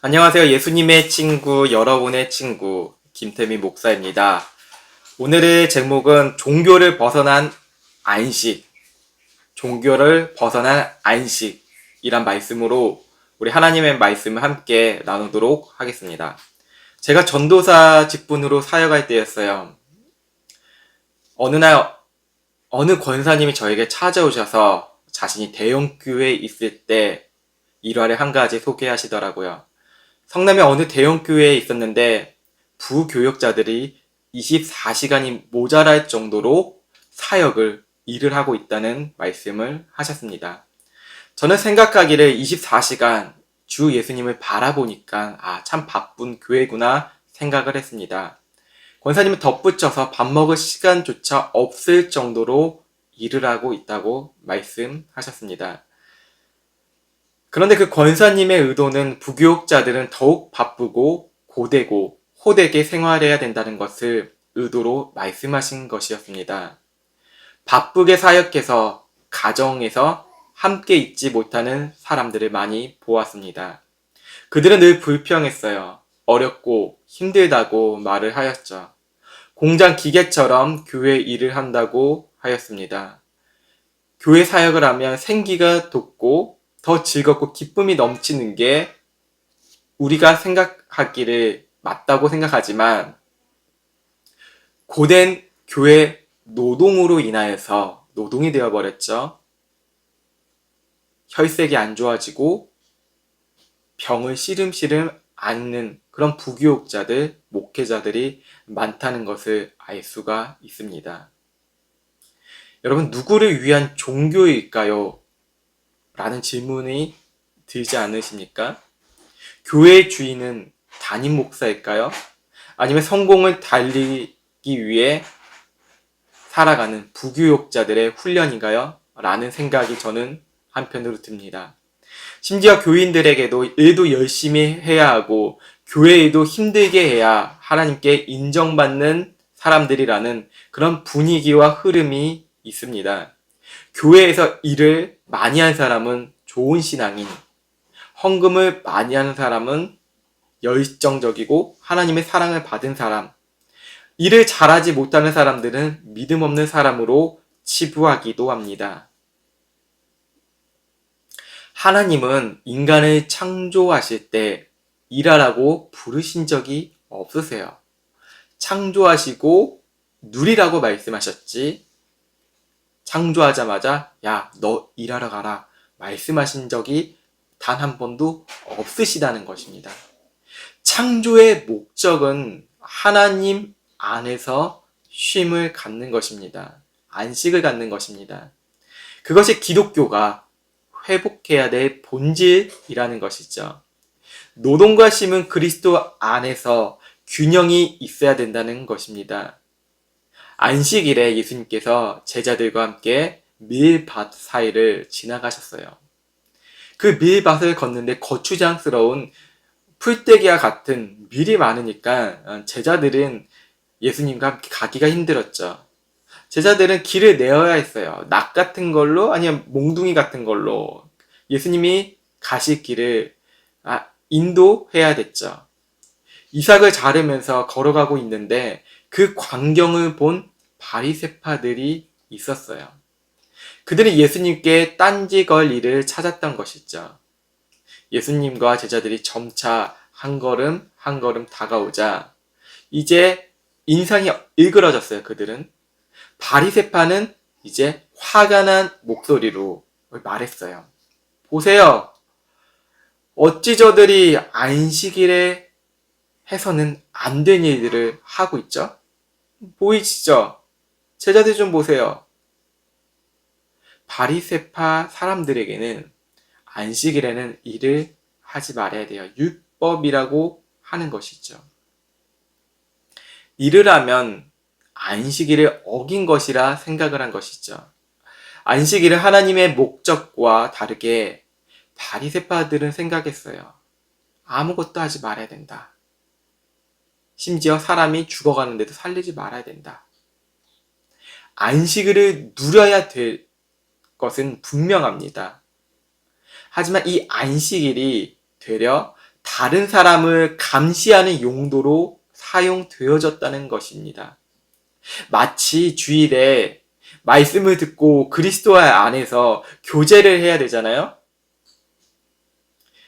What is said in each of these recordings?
안녕하세요. 예수님의 친구, 여러분의 친구, 김태민 목사입니다. 오늘의 제목은 종교를 벗어난 안식, 종교를 벗어난 안식이란 말씀으로 우리 하나님의 말씀을 함께 나누도록 하겠습니다. 제가 전도사 직분으로 사역할 때였어요. 어느 날 어느 권사님이 저에게 찾아오셔서 자신이 대형교회에 있을 때 일화를 한 가지 소개하시더라고요. 성남의 어느 대형교회에 있었는데 부교역자들이 24시간이 모자랄 정도로 일을 하고 있다는 말씀을 하셨습니다. 저는 생각하기를 24시간 주 예수님을 바라보니까 참 바쁜 교회구나 생각을 했습니다. 권사님은 덧붙여서 밥 먹을 시간조차 없을 정도로 일을 하고 있다고 말씀하셨습니다. 그런데 그 권사님의 의도는 부교육자들은 더욱 바쁘고 고되고 호되게 생활해야 된다는 것을 의도로 말씀하신 것이었습니다. 바쁘게 사역해서 가정에서 함께 있지 못하는 사람들을 많이 보았습니다. 그들은 늘 불평했어요. 어렵고 힘들다고 말을 하였죠. 공장 기계처럼 교회 일을 한다고 하였습니다. 교회 사역을 하면 생기가 돋고 더 즐겁고 기쁨이 넘치는 게 우리가 생각하기를 맞다고 생각하지만 고된 교회 노동으로 인하여서 노동이 되어버렸죠. 혈색이 안 좋아지고 병을 시름시름 앓는 그런 부교육자들, 목회자들이 많다는 것을 알 수가 있습니다. 여러분, 누구를 위한 종교일까요? 라는 질문이 들지 않으십니까? 교회의 주인은 담임 목사일까요? 아니면 성공을 달리기 위해 살아가는 부교육자들의 훈련인가요? 라는 생각이 저는 한편으로 듭니다. 심지어 교인들에게도 일도 열심히 해야 하고 교회 일도 힘들게 해야 하나님께 인정받는 사람들이라는 그런 분위기와 흐름이 있습니다. 교회에서 일을 많이 한 사람은 좋은 신앙인, 헌금을 많이 하는 사람은 열정적이고 하나님의 사랑을 받은 사람, 일을 잘하지 못하는 사람들은 믿음 없는 사람으로 치부하기도 합니다. 하나님은 인간을 창조하실 때 일하라고 부르신 적이 없으세요. 창조하시고 누리라고 말씀하셨지, 창조하자마자 야, 너 일하러 가라 말씀하신 적이 단 한 번도 없으시다는 것입니다. 창조의 목적은 하나님 안에서 쉼을 갖는 것입니다. 안식을 갖는 것입니다. 그것이 기독교가 회복해야 될 본질이라는 것이죠. 노동과 쉼은 그리스도 안에서 균형이 있어야 된다는 것입니다. 안식일에 예수님께서 제자들과 함께 밀밭 사이를 지나가셨어요. 그 밀밭을 걷는데 거추장스러운 풀떼기와 같은 밀이 많으니까 제자들은 예수님과 함께 가기가 힘들었죠. 제자들은 길을 내어야 했어요. 낙 같은 걸로 아니면 몽둥이 같은 걸로 예수님이 가실 길을 인도해야 됐죠. 이삭을 자르면서 걸어가고 있는데 그 광경을 본 바리새파들이 있었어요. 그들이 예수님께 딴지 걸 일을 찾았던 것이죠. 예수님과 제자들이 점차 한 걸음 한 걸음 다가오자 이제 인상이 일그러졌어요. 그들은. 바리새파는 이제 화가 난 목소리로 말했어요. 보세요. 어찌 저들이 안식일에 해서는 안 된 일들을 하고 있죠? 보이시죠? 제자들 좀 보세요. 바리새파 사람들에게는 안식일에는 일을 하지 말아야 돼요. 율법이라고 하는 것이죠. 일을 하면 안식일을 어긴 것이라 생각을 한 것이죠. 안식일은 하나님의 목적과 다르게 바리새파들은 생각했어요. 아무것도 하지 말아야 된다. 심지어 사람이 죽어가는데도 살리지 말아야 된다. 안식일을 누려야 될 것은 분명합니다. 하지만 이 안식일이 되려 다른 사람을 감시하는 용도로 사용되어졌다는 것입니다. 마치 주일에 말씀을 듣고 그리스도 안에서 교제를 해야 되잖아요.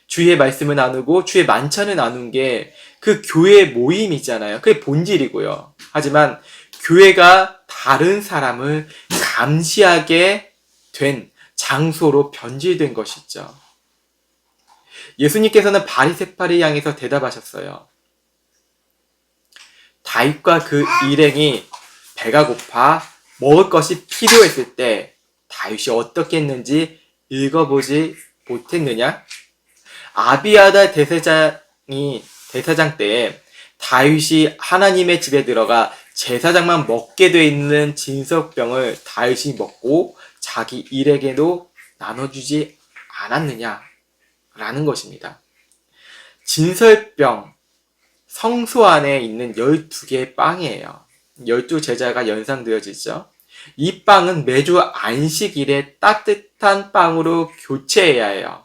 주의 말씀을 나누고 주의 만찬을 나눈 게 그 교회 모임이잖아요. 그게 본질이고요. 하지만 교회가 다른 사람을 감시하게 된 장소로 변질된 것이죠. 예수님께서는 바리새파를 향해서 대답하셨어요. 다윗과 그 일행이 배가 고파 먹을 것이 필요했을 때 다윗이 어떻게 했는지 읽어보지 못했느냐? 아비아달 대사장 때에 다윗이 하나님의 집에 들어가 제사장만 먹게 돼 있는 진설병을 다윗이 먹고 자기 일에게도 나눠주지 않았느냐라는 것입니다. 진설병, 성소 안에 있는 12개의 빵이에요. 12제자가 연상되어지죠. 이 빵은 매주 안식일에 따뜻한 빵으로 교체해야 해요.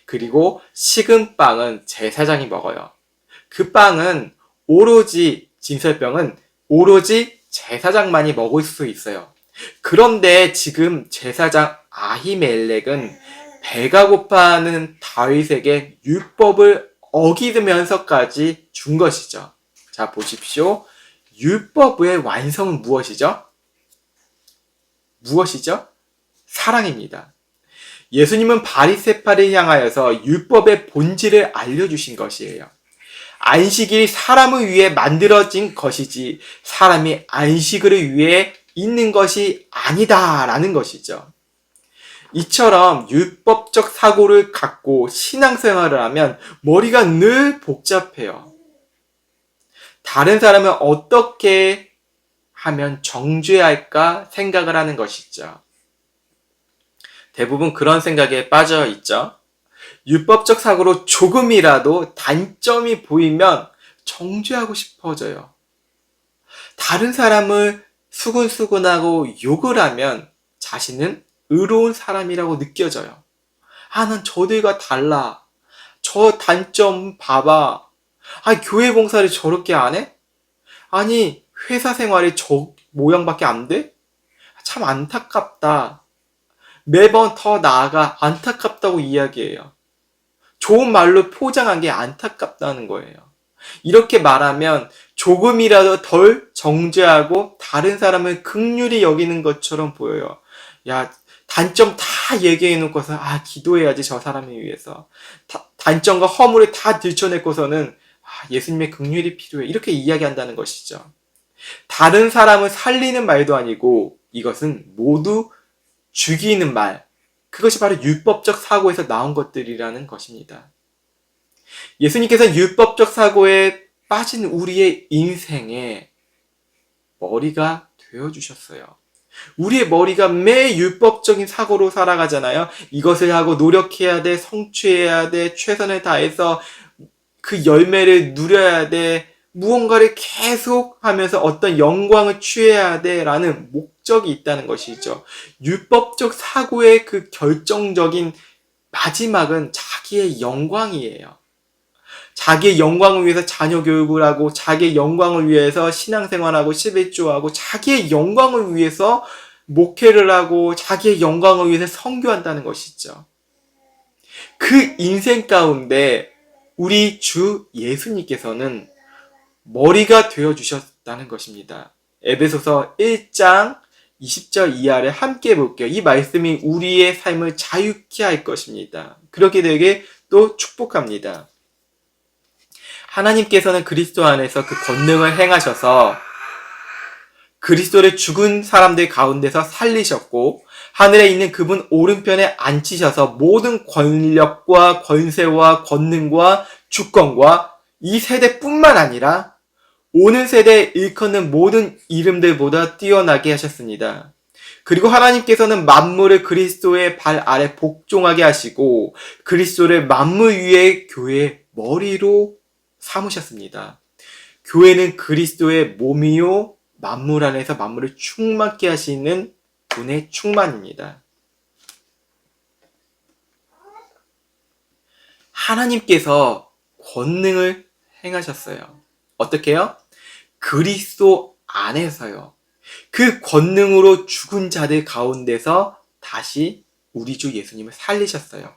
그리고 식은 빵은 제사장이 먹어요. 그 빵은 진설병은 오로지 제사장만이 먹을 수 있어요. 그런데 지금 제사장 아히멜렉은 배가 고파하는 다윗에게 율법을 어기면서까지 준 것이죠. 자, 보십시오. 율법의 완성은 무엇이죠? 사랑입니다. 예수님은 바리새파를 향하여서 율법의 본질을 알려주신 것이에요. 안식일이 사람을 위해 만들어진 것이지 사람이 안식일을 위해 있는 것이 아니다라는 것이죠. 이처럼 율법적 사고를 갖고 신앙생활을 하면 머리가 늘 복잡해요. 다른 사람을 어떻게 하면 정죄할까 생각을 하는 것이죠. 대부분 그런 생각에 빠져 있죠. 율법적 사고로 조금이라도 단점이 보이면 정죄하고 싶어져요. 다른 사람을 수근수근하고 욕을 하면 자신은 의로운 사람이라고 느껴져요. 난 저들과 달라. 저 단점 봐봐. 교회 봉사를 저렇게 안 해? 아니, 회사 생활이 저 모양밖에 안 돼? 참 안타깝다. 매번 더 나아가 안타깝다고 이야기해요. 좋은 말로 포장한 게 안타깝다는 거예요. 이렇게 말하면 조금이라도 덜 정죄하고 다른 사람을 긍휼히 여기는 것처럼 보여요. 야, 단점 다 얘기해 놓고서 기도해야지 저 사람을 위해서. 단점과 허물을 다 들춰내고서는 예수님의 긍휼이 필요해. 이렇게 이야기한다는 것이죠. 다른 사람을 살리는 말도 아니고 이것은 모두 죽이는 말. 그것이 바로 율법적 사고에서 나온 것들이라는 것입니다. 예수님께서 율법적 사고에 빠진 우리의 인생에 머리가 되어주셨어요. 우리의 머리가 매 율법적인 사고로 살아가잖아요. 이것을 하고 노력해야 돼, 성취해야 돼, 최선을 다해서 그 열매를 누려야 돼, 무언가를 계속 하면서 어떤 영광을 취해야 돼 라는 목적이 있다는 것이죠. 율법적 사고의 그 결정적인 마지막은 자기의 영광이에요. 자기의 영광을 위해서 자녀 교육을 하고 자기의 영광을 위해서 신앙생활하고 11조하고 자기의 영광을 위해서 목회를 하고 자기의 영광을 위해서 선교한다는 것이죠. 그 인생 가운데 우리 주 예수님께서는 머리가 되어주셨다는 것입니다. 에베소서 1장 20절 이하를 함께 볼게요. 이 말씀이 우리의 삶을 자유케 할 것입니다. 그렇게 되게 또 축복합니다. 하나님께서는 그리스도 안에서 그 권능을 행하셔서 그리스도를 죽은 사람들 가운데서 살리셨고 하늘에 있는 그분 오른편에 앉히셔서 모든 권력과 권세와 권능과 주권과 이 세대뿐만 아니라 오는 세대에 일컫는 모든 이름들보다 뛰어나게 하셨습니다. 그리고 하나님께서는 만물을 그리스도의 발 아래 복종하게 하시고 그리스도를 만물 위에 교회의 머리로 삼으셨습니다. 교회는 그리스도의 몸이요 만물 안에서 만물을 충만케 하시는 분의 충만입니다. 하나님께서 권능을 행하셨어요. 어떻게요? 그리스도 안에서요. 그 권능으로 죽은 자들 가운데서 다시 우리 주 예수님을 살리셨어요.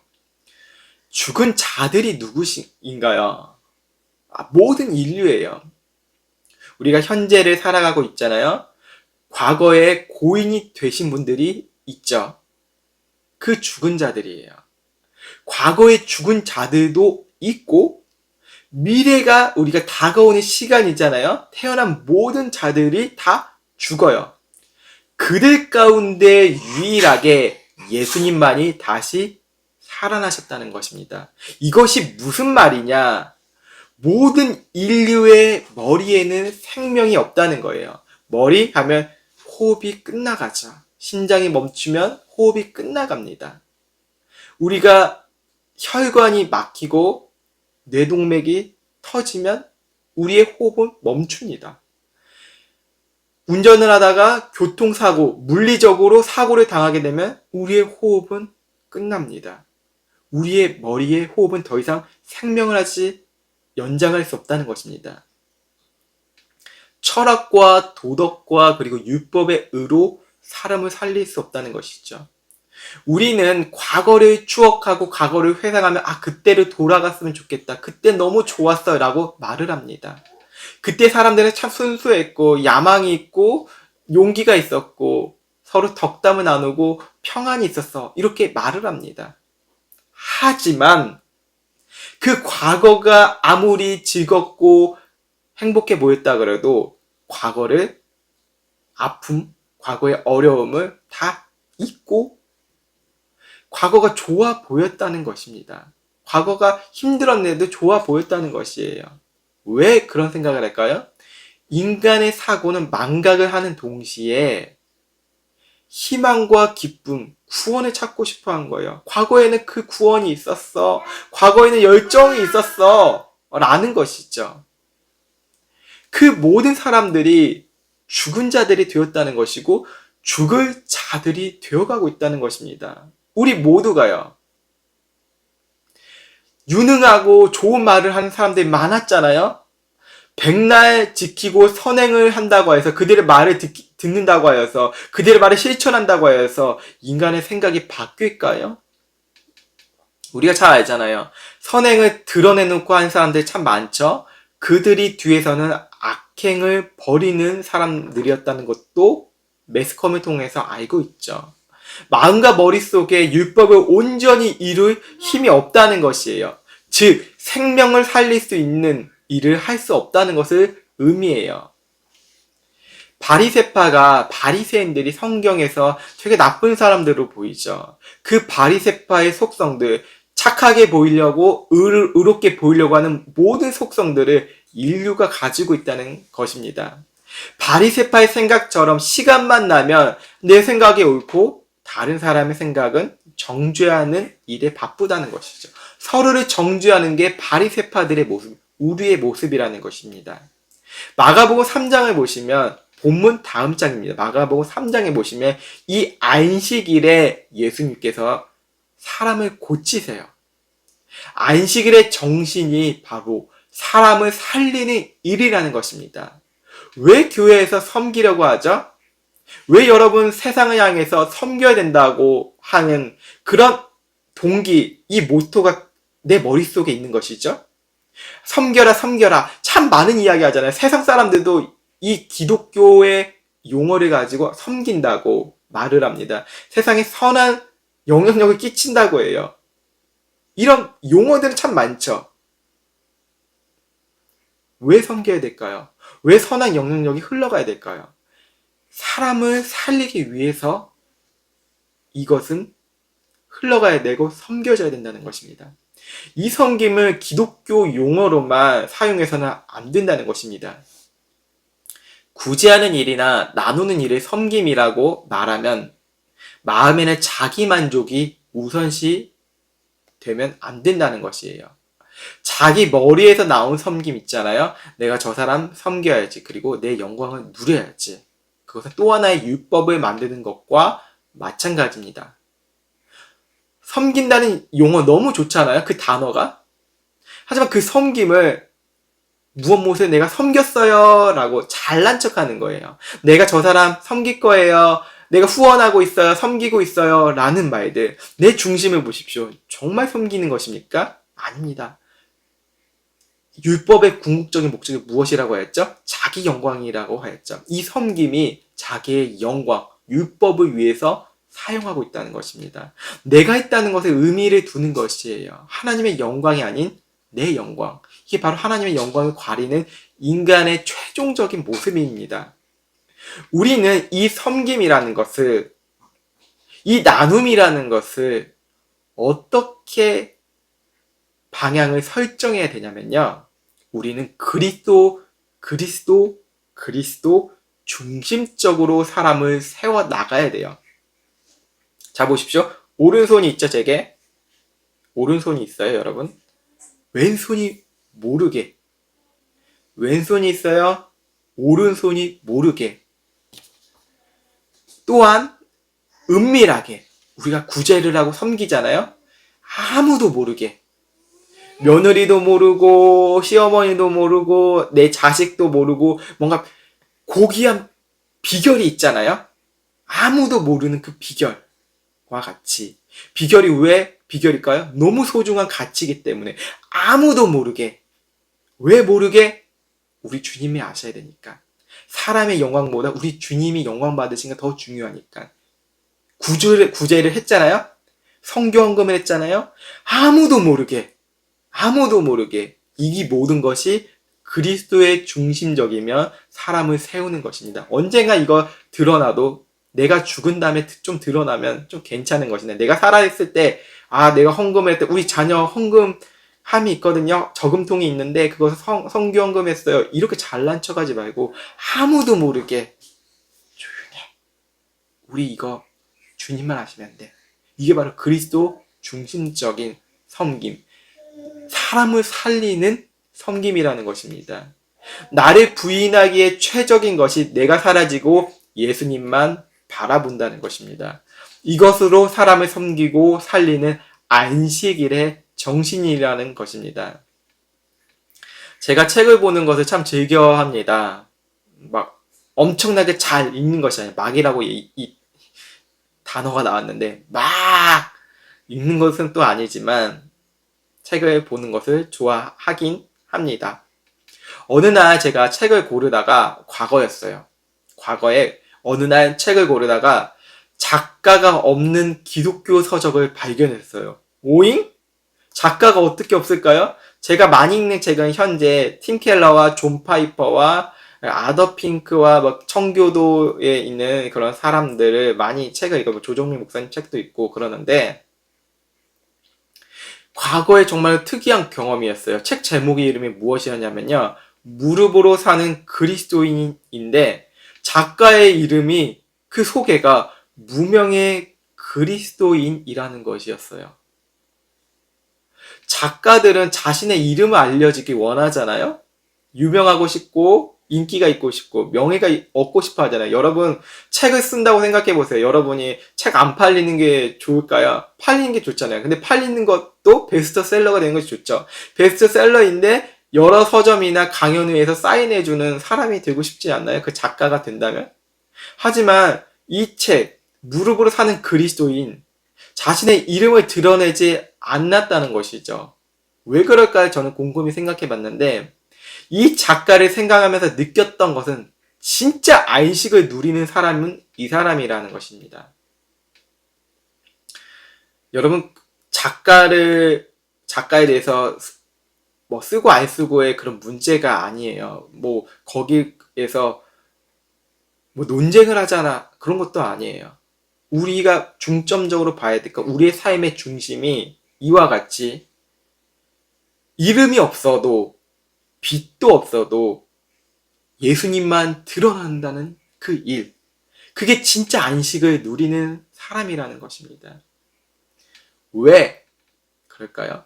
죽은 자들이 누구인가요? 모든 인류예요. 우리가 현재를 살아가고 있잖아요. 과거에 고인이 되신 분들이 있죠. 그 죽은 자들이에요. 과거에 죽은 자들도 있고 미래가 우리가 다가오는 시간이잖아요. 태어난 모든 자들이 다 죽어요. 그들 가운데 유일하게 예수님만이 다시 살아나셨다는 것입니다. 이것이 무슨 말이냐? 모든 인류의 머리에는 생명이 없다는 거예요. 머리 하면 호흡이 끝나가죠. 심장이 멈추면 호흡이 끝나갑니다. 우리가 혈관이 막히고 뇌동맥이 터지면 우리의 호흡은 멈춥니다. 운전을 하다가 교통사고, 물리적으로 사고를 당하게 되면 우리의 호흡은 끝납니다. 우리의 머리의 호흡은 더 이상 생명을 하지 연장할 수 없다는 것입니다. 철학과 도덕과 그리고 율법의 의로 사람을 살릴 수 없다는 것이죠. 우리는 과거를 추억하고 과거를 회상하면 그때를 돌아갔으면 좋겠다. 그때 너무 좋았어 라고 말을 합니다. 그때 사람들은 참 순수했고 야망이 있고 용기가 있었고 서로 덕담을 나누고 평안이 있었어. 이렇게 말을 합니다. 하지만 그 과거가 아무리 즐겁고 행복해 보였다 그래도 과거를 아픔, 과거의 어려움을 다 잊고 과거가 좋아 보였다는 것입니다. 과거가 힘들었는데도 좋아 보였다는 것이에요. 왜 그런 생각을 할까요? 인간의 사고는 망각을 하는 동시에 희망과 기쁨, 구원을 찾고 싶어 한 거예요. 과거에는 그 구원이 있었어. 과거에는 열정이 있었어. 라는 것이죠. 그 모든 사람들이 죽은 자들이 되었다는 것이고 죽을 자들이 되어가고 있다는 것입니다. 우리 모두가요. 유능하고 좋은 말을 하는 사람들이 많았잖아요. 백날 지키고 선행을 한다고 해서 그들의 말을 듣는다고 하여서 그들의 말을 실천한다고 하여서 인간의 생각이 바뀔까요? 우리가 잘 알잖아요. 선행을 드러내놓고 한 사람들이 참 많죠. 그들이 뒤에서는 악행을 벌이는 사람들이었다는 것도 매스컴을 통해서 알고 있죠. 마음과 머릿속에 율법을 온전히 이룰 힘이 없다는 것이에요. 즉 생명을 살릴 수 있는 일을 할 수 없다는 것을 의미해요. 바리새인들이 성경에서 되게 나쁜 사람들로 보이죠. 그 바리새파의 속성들, 착하게 보이려고 의롭게 보이려고 하는 모든 속성들을 인류가 가지고 있다는 것입니다. 바리새파의 생각처럼 시간만 나면 내 생각이 옳고 다른 사람의 생각은 정죄하는 일에 바쁘다는 것이죠. 서로를 정죄하는 게 바리새파들의 모습, 우리의 모습이라는 것입니다. 마가복음 3장을 보시면 본문 다음 장입니다. 마가복음 3장에 보시면 이 안식일에 예수님께서 사람을 고치세요. 안식일의 정신이 바로 사람을 살리는 일이라는 것입니다. 왜 교회에서 섬기려고 하죠? 왜 여러분 세상을 향해서 섬겨야 된다고 하는 그런 동기, 이 모토가 내 머릿속에 있는 것이죠? 섬겨라, 섬겨라. 참 많은 이야기 하잖아요. 세상 사람들도 이 기독교의 용어를 가지고 섬긴다고 말을 합니다. 세상에 선한 영향력을 끼친다고 해요. 이런 용어들은 참 많죠. 왜 섬겨야 될까요? 왜 선한 영향력이 흘러가야 될까요? 사람을 살리기 위해서 이것은 흘러가야 되고 섬겨져야 된다는 것입니다. 이 섬김을 기독교 용어로만 사용해서는 안 된다는 것입니다. 구제하는 일이나 나누는 일을 섬김이라고 말하면 마음에는 자기 만족이 우선시 되면 안 된다는 것이에요. 자기 머리에서 나온 섬김 있잖아요. 내가 저 사람 섬겨야지. 그리고 내 영광을 누려야지. 그것은 또 하나의 율법을 만드는 것과 마찬가지입니다. 섬긴다는 용어 너무 좋잖아요. 그 단어가. 하지만 그 섬김을 무엇 못해 내가 섬겼어요 라고 잘난 척하는 거예요. 내가 저 사람 섬길 거예요. 내가 후원하고 있어요. 섬기고 있어요. 라는 말들. 내 중심을 보십시오. 정말 섬기는 것입니까? 아닙니다. 율법의 궁극적인 목적이 무엇이라고 하였죠? 자기 영광이라고 하였죠. 이 섬김이 자기의 영광, 율법을 위해서 사용하고 있다는 것입니다. 내가 있다는 것에 의미를 두는 것이에요. 하나님의 영광이 아닌 내 영광. 이게 바로 하나님의 영광을 가리는 인간의 최종적인 모습입니다. 우리는 이 섬김이라는 것을, 이 나눔이라는 것을 어떻게 방향을 설정해야 되냐면요. 우리는 그리스도 중심적으로 사람을 세워 나가야 돼요. 자, 보십시오. 오른손이 있죠, 제게. 오른손이 있어요, 여러분. 왼손이 모르게. 왼손이 있어요. 오른손이 모르게. 또한 은밀하게 우리가 구제를 하고 섬기잖아요. 아무도 모르게. 며느리도 모르고 시어머니도 모르고 내 자식도 모르고 뭔가 고귀한 비결이 있잖아요. 아무도 모르는 그 비결과 같이. 비결이 왜 비결일까요? 너무 소중한 가치이기 때문에. 아무도 모르게. 왜 모르게? 우리 주님이 아셔야 되니까. 사람의 영광보다 우리 주님이 영광 받으신 게 더 중요하니까. 구제를 했잖아요. 성교헌금을 했잖아요. 아무도 모르게 이 모든 것이 그리스도의 중심적이면 사람을 세우는 것입니다. 언젠가 이거 드러나도 내가 죽은 다음에 좀 드러나면 좀 괜찮은 것인데, 내가 살아있을 때 내가 헌금을 했을 때 우리 자녀 헌금함이 있거든요. 저금통이 있는데 그거 성교헌금 했어요. 이렇게 잘난 척하지 말고 아무도 모르게 조용해. 우리 이거 주님만 아시면 돼. 이게 바로 그리스도 중심적인 섬김. 사람을 살리는 섬김이라는 것입니다. 나를 부인하기에 최적인 것이 내가 사라지고 예수님만 바라본다는 것입니다. 이것으로 사람을 섬기고 살리는 안식일의 정신이라는 것입니다. 제가 책을 보는 것을 참 즐겨합니다. 막 엄청나게 잘 읽는 것이 아니라, 막이라고 이 단어가 나왔는데 막 읽는 것은 또 아니지만 책을 보는 것을 좋아하긴 합니다. 어느 날 제가 책을 고르다가, 과거였어요. 과거에 어느 날 책을 고르다가 작가가 없는 기독교 서적을 발견했어요. 오잉? 작가가 어떻게 없을까요? 제가 많이 읽는 책은 현재 팀 켈러와 존 파이퍼와 아더 핑크와 막 청교도에 있는 그런 사람들을 많이 책을 읽어요. 조정미 목사님 책도 있고 그러는데, 과거에 정말 특이한 경험이었어요. 책 제목의 이름이 무엇이었냐면요. 무릎으로 사는 그리스도인인데, 작가의 이름이, 그 소개가 무명의 그리스도인이라는 것이었어요. 작가들은 자신의 이름을 알려지기 원하잖아요. 유명하고 싶고 인기가 있고 싶고 명예가 얻고 싶어 하잖아요. 여러분 책을 쓴다고 생각해 보세요. 여러분이 책 안 팔리는 게 좋을까요? 팔리는 게 좋잖아요. 근데 팔리는 것도 베스트셀러가 되는 것이 좋죠. 베스트셀러인데 여러 서점이나 강연회에서 사인해주는 사람이 되고 싶지 않나요? 그 작가가 된다면? 하지만 이 책, 무릎으로 사는 그리스도인, 자신의 이름을 드러내지 않았다는 것이죠. 왜 그럴까 저는 곰곰이 생각해 봤는데, 이 작가를 생각하면서 느꼈던 것은 진짜 안식을 누리는 사람은 이 사람이라는 것입니다. 여러분, 작가에 대해서 뭐 쓰고 안 쓰고의 그런 문제가 아니에요. 뭐 거기에서 뭐 논쟁을 하잖아, 그런 것도 아니에요. 우리가 중점적으로 봐야 될까? 우리의 삶의 중심이 이와 같이 이름이 없어도 빛도 없어도 예수님만 드러난다는 그 일, 그게 진짜 안식을 누리는 사람이라는 것입니다. 왜 그럴까요?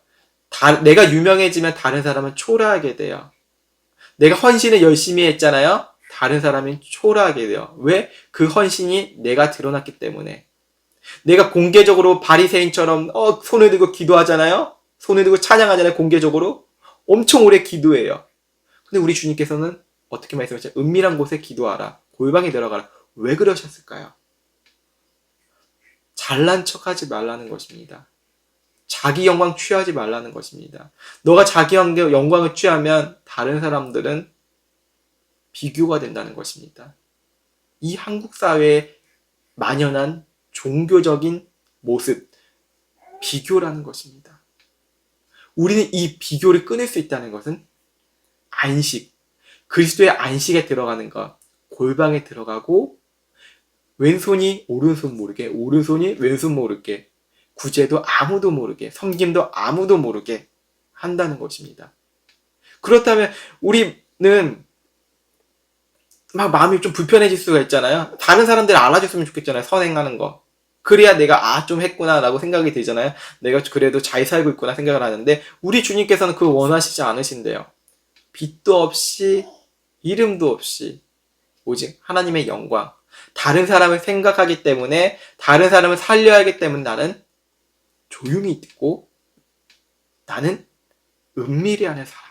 내가 유명해지면 다른 사람은 초라하게 돼요. 내가 헌신을 열심히 했잖아요. 다른 사람은 초라하게 돼요. 왜? 그 헌신이 내가 드러났기 때문에. 내가 공개적으로 바리새인처럼 손을 들고 기도하잖아요. 손을 들고 찬양하잖아요. 공개적으로. 엄청 오래 기도해요. 근데 우리 주님께서는 어떻게 말씀하셨죠? 은밀한 곳에 기도하라. 골방에 들어가라. 왜 그러셨을까요? 잘난 척하지 말라는 것입니다. 자기 영광 취하지 말라는 것입니다. 너가 자기 영광을 취하면 다른 사람들은 비교가 된다는 것입니다. 이 한국 사회에 만연한 종교적인 모습, 비교라는 것입니다. 우리는 이 비교를 끊을 수 있다는 것은 안식, 그리스도의 안식에 들어가는 것, 골방에 들어가고 왼손이 오른손 모르게, 오른손이 왼손 모르게, 구제도 아무도 모르게, 섬김도 아무도 모르게 한다는 것입니다. 그렇다면 우리는 막 마음이 좀 불편해질 수가 있잖아요. 다른 사람들이 알아줬으면 좋겠잖아요. 선행하는 거. 그래야 내가 좀 했구나 라고 생각이 들잖아요. 내가 그래도 잘 살고 있구나 생각을 하는데 우리 주님께서는 그걸 원하시지 않으신대요. 빛도 없이 이름도 없이 오직 하나님의 영광, 다른 사람을 생각하기 때문에 다른 사람을 살려야 하기 때문에 나는 조용히 있고 나는 은밀히 하는 사람,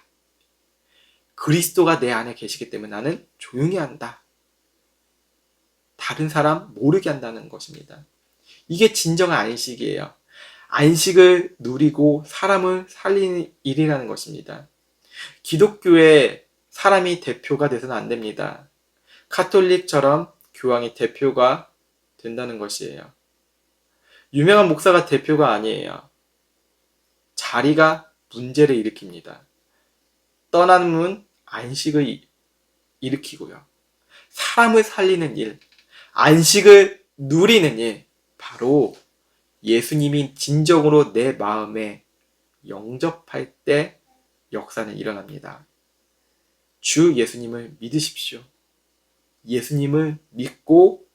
그리스도가 내 안에 계시기 때문에 나는 조용히 한다. 다른 사람 모르게 한다는 것입니다. 이게 진정한 안식이에요. 안식을 누리고 사람을 살리는 일이라는 것입니다. 기독교에 사람이 대표가 돼서는 안 됩니다. 카톨릭처럼 교황이 대표가 된다는 것이에요. 유명한 목사가 대표가 아니에요. 자리가 문제를 일으킵니다. 떠나는 안식을 일으키고요. 사람을 살리는 일, 안식을 누리는 일, 바로 예수님이 진정으로 내 마음에 영접할 때 역사는 일어납니다. 주 예수님을 믿으십시오. 예수님을 믿고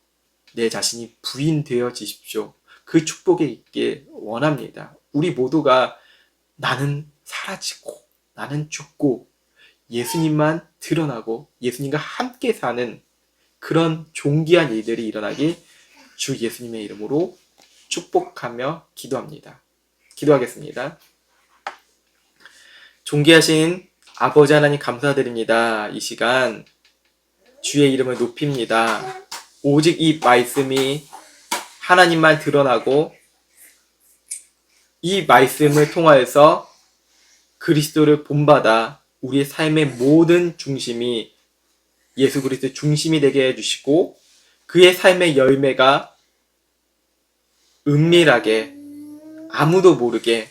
내 자신이 부인되어지십시오. 그 축복에 있길 원합니다. 우리 모두가 나는 사라지고 나는 죽고 예수님만 드러나고 예수님과 함께 사는 그런 존귀한 일들이 일어나길 주 예수님의 이름으로 축복하며 기도합니다. 기도하겠습니다. 존귀하신 아버지 하나님 감사드립니다. 이 시간 주의 이름을 높입니다. 오직 이 말씀이 하나님만 드러나고 이 말씀을 통하여서 그리스도를 본받아 우리의 삶의 모든 중심이 예수 그리스도의 중심이 되게 해주시고 그의 삶의 열매가 은밀하게 아무도 모르게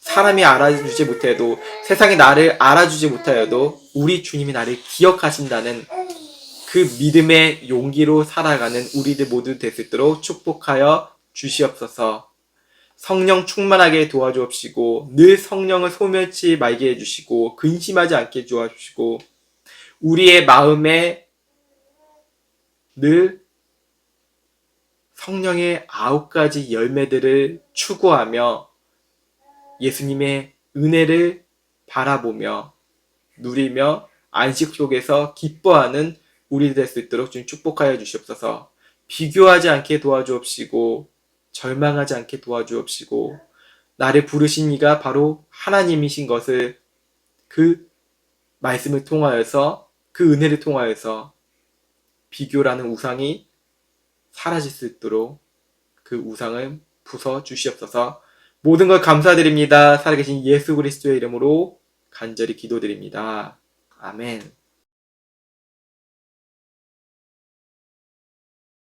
사람이 알아주지 못해도 세상이 나를 알아주지 못하여도 우리 주님이 나를 기억하신다는 그 믿음의 용기로 살아가는 우리들 모두 될 수 있도록 축복하여 주시옵소서. 성령 충만하게 도와주옵시고 늘 성령을 소멸치 말게 해주시고 근심하지 않게 도와주시고 우리의 마음에 늘 성령의 9가지 열매들을 추구하며 예수님의 은혜를 바라보며 누리며 안식 속에서 기뻐하는 우리 될 수 있도록 주님 축복하여 주시옵소서. 비교하지 않게 도와주옵시고 절망하지 않게 도와주옵시고 나를 부르신 이가 바로 하나님이신 것을 그 말씀을 통하여서 그 은혜를 통하여서 비교라는 우상이 사라질 수 있도록 그 우상을 부숴 주시옵소서. 모든 걸 감사드립니다. 살아계신 예수 그리스도의 이름으로 간절히 기도드립니다. 아멘.